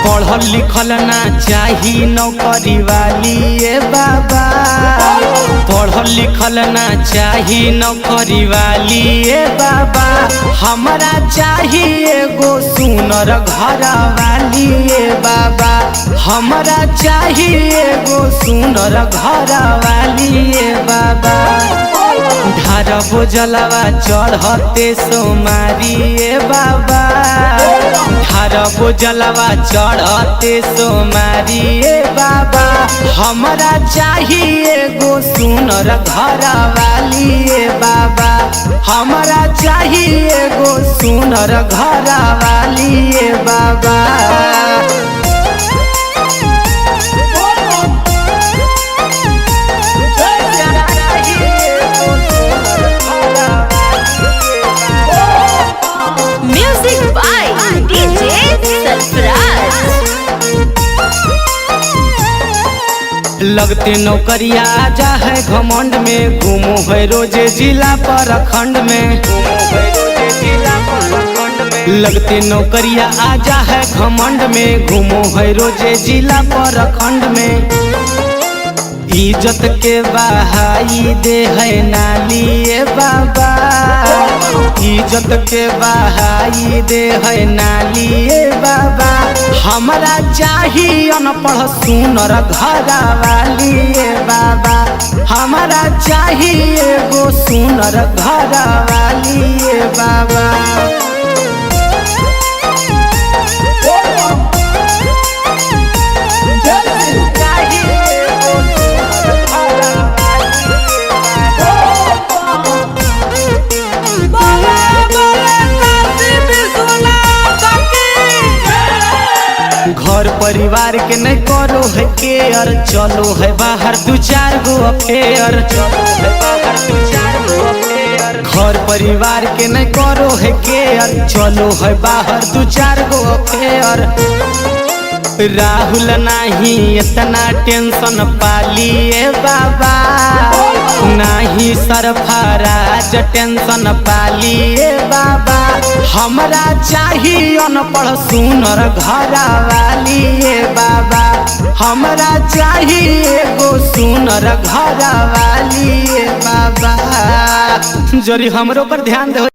पढ़ल लिखल ना चाही नौकरी वाली ए बाबा, पढ़ल लिखल ना चाही नौकरी वाली ए बाबा, हमरा चाही एगो सुनर घर वाली ए बाबा, हमरा चाही एगो सुनर घर वाली ए बाबा। ढारबो जलवा चढ़ते सोमारी ए बाबा, ढारबो जलवा चढ़ते सोमारी ए बाबा, हमरा चाहिए एगो सुनर घर वाली ए बाबा, हमरा चाहिए एगो सुनर घर वाली ए बाबा। लगते नौकरिया जा है घमंड में, घूमो है रोजे जिला प्रखंड में, लगते नौकरिया आजा है घमंड में, घूमो है रोजे जिला प्रखंड में। इज्जत के बहाई दे है नाली ए बाबा, इज्जत के बहाई दे है नाली ए बाबा, हमरा चाहिए अनपढ़ सुनर घर वाली ए बाबा, हमरा चाहिए एगो सुनर घर वाली ए बाबा। घर परिवार के नहीं करो है केयर, चलो है बाहर दू चार गो अफेयर, चलो है बाहर दू चार गो अफेयर। घर परिवार के नहीं करो है केयर, चलो है बाहर दू चार गो अफेयर। राहुल नहीं इतना टेंशन पाली ए बाबा, नहीं सरफराज टेंशन पाली ए बाबा, हमरा चाहिए अनपढ़ सुनर घर वाली ए बाबा, हमरा चाहिए एगो सुनर घर वाली ए बाबा। जरी हमरो पर ध्यान दे।